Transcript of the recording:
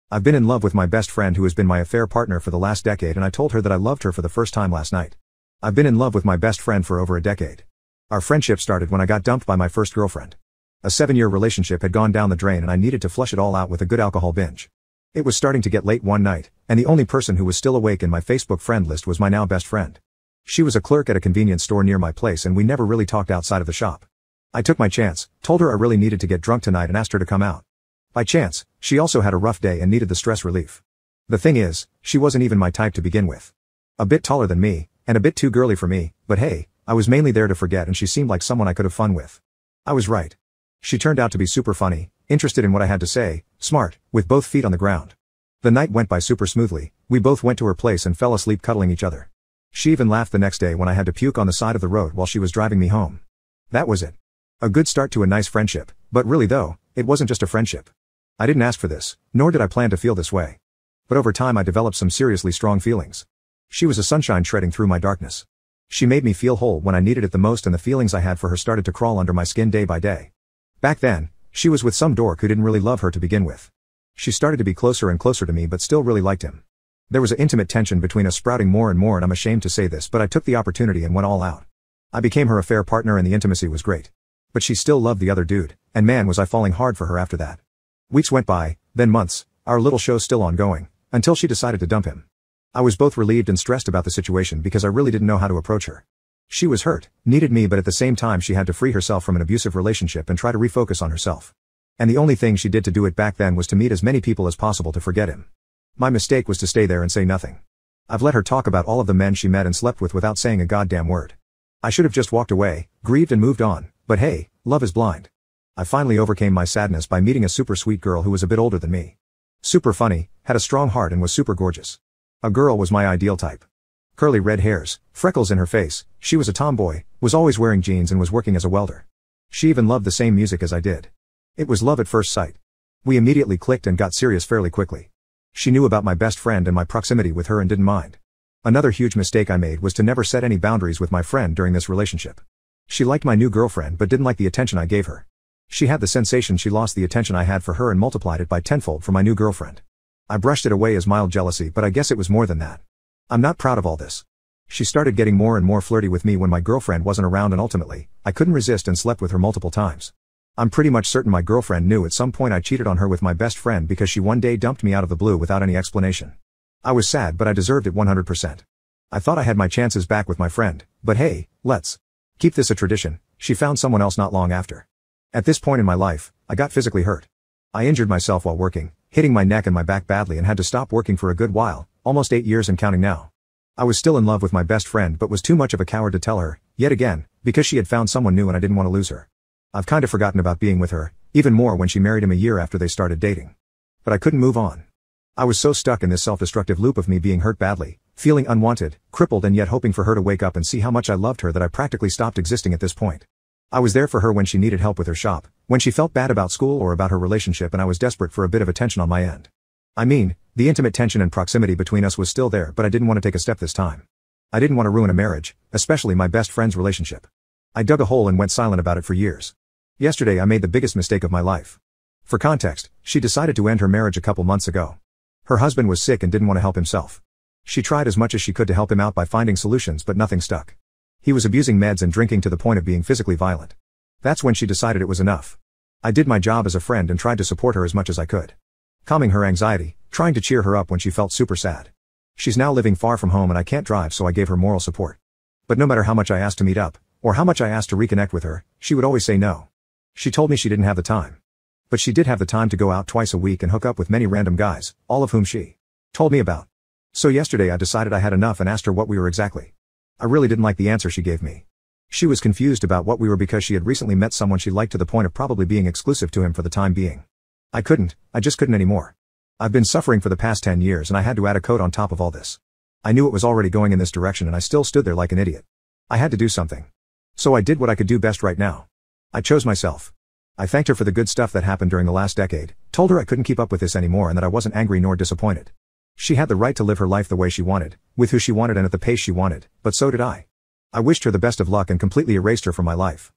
I've been in love with my best friend who has been my affair partner for the last decade, and I told her that I loved her for the first time last night. I've been in love with my best friend for over a decade. Our friendship started when I got dumped by my first girlfriend. A 7-year relationship had gone down the drain and I needed to flush it all out with a good alcohol binge. It was starting to get late one night, and the only person who was still awake in my Facebook friend list was my now best friend. She was a clerk at a convenience store near my place and we never really talked outside of the shop. I took my chance, told her I really needed to get drunk tonight and asked her to come out. By chance, she also had a rough day and needed the stress relief. The thing is, she wasn't even my type to begin with. A bit taller than me, and a bit too girly for me, but hey, I was mainly there to forget and she seemed like someone I could have fun with. I was right. She turned out to be super funny, interested in what I had to say, smart, with both feet on the ground. The night went by super smoothly, we both went to her place and fell asleep cuddling each other. She even laughed the next day when I had to puke on the side of the road while she was driving me home. That was it. A good start to a nice friendship, but really though, it wasn't just a friendship. I didn't ask for this, nor did I plan to feel this way. But over time I developed some seriously strong feelings. She was a sunshine shredding through my darkness. She made me feel whole when I needed it the most, and the feelings I had for her started to crawl under my skin day by day. Back then, she was with some dork who didn't really love her to begin with. She started to be closer and closer to me but still really liked him. There was an intimate tension between us sprouting more and more, and I'm ashamed to say this, but I took the opportunity and went all out. I became her affair partner and the intimacy was great. But she still loved the other dude, and man was I falling hard for her after that. Weeks went by, then months, our little show still ongoing, until she decided to dump him. I was both relieved and stressed about the situation because I really didn't know how to approach her. She was hurt, needed me, but at the same time she had to free herself from an abusive relationship and try to refocus on herself. And the only thing she did to do it back then was to meet as many people as possible to forget him. My mistake was to stay there and say nothing. I've let her talk about all of the men she met and slept with without saying a goddamn word. I should have just walked away, grieved and moved on, but hey, love is blind. I finally overcame my sadness by meeting a super sweet girl who was a bit older than me. Super funny, had a strong heart and was super gorgeous. A girl was my ideal type. Curly red hairs, freckles in her face, she was a tomboy, was always wearing jeans and was working as a welder. She even loved the same music as I did. It was love at first sight. We immediately clicked and got serious fairly quickly. She knew about my best friend and my proximity with her and didn't mind. Another huge mistake I made was to never set any boundaries with my friend during this relationship. She liked my new girlfriend but didn't like the attention I gave her. She had the sensation she lost the attention I had for her and multiplied it by tenfold for my new girlfriend. I brushed it away as mild jealousy, but I guess it was more than that. I'm not proud of all this. She started getting more and more flirty with me when my girlfriend wasn't around, and ultimately, I couldn't resist and slept with her multiple times. I'm pretty much certain my girlfriend knew at some point I cheated on her with my best friend because she one day dumped me out of the blue without any explanation. I was sad, but I deserved it 100%. I thought I had my chances back with my friend, but hey, let's keep this a tradition. She found someone else not long after. At this point in my life, I got physically hurt. I injured myself while working, hitting my neck and my back badly, and had to stop working for a good while, almost 8 years and counting now. I was still in love with my best friend but was too much of a coward to tell her, yet again, because she had found someone new and I didn't want to lose her. I've kind of forgotten about being with her, even more when she married him a year after they started dating. But I couldn't move on. I was so stuck in this self-destructive loop of me being hurt badly, feeling unwanted, crippled, and yet hoping for her to wake up and see how much I loved her that I practically stopped existing at this point. I was there for her when she needed help with her shop, when she felt bad about school or about her relationship, and I was desperate for a bit of attention on my end. I mean, the intimate tension and proximity between us was still there, but I didn't want to take a step this time. I didn't want to ruin a marriage, especially my best friend's relationship. I dug a hole and went silent about it for years. Yesterday I made the biggest mistake of my life. For context, she decided to end her marriage a couple months ago. Her husband was sick and didn't want to help himself. She tried as much as she could to help him out by finding solutions, but nothing stuck. He was abusing meds and drinking to the point of being physically violent. That's when she decided it was enough. I did my job as a friend and tried to support her as much as I could. Calming her anxiety, trying to cheer her up when she felt super sad. She's now living far from home and I can't drive, so I gave her moral support. But no matter how much I asked to meet up, or how much I asked to reconnect with her, she would always say no. She told me she didn't have the time. But she did have the time to go out twice a week and hook up with many random guys, all of whom she told me about. So yesterday I decided I had enough and asked her what we were exactly. I really didn't like the answer she gave me. She was confused about what we were because she had recently met someone she liked to the point of probably being exclusive to him for the time being. I just couldn't anymore. I've been suffering for the past 10 years and I had to add a coat on top of all this. I knew it was already going in this direction and I still stood there like an idiot. I had to do something. So I did what I could do best right now. I chose myself. I thanked her for the good stuff that happened during the last decade, told her I couldn't keep up with this anymore and that I wasn't angry nor disappointed. She had the right to live her life the way she wanted, with who she wanted and at the pace she wanted, but so did I. I wished her the best of luck and completely erased her from my life.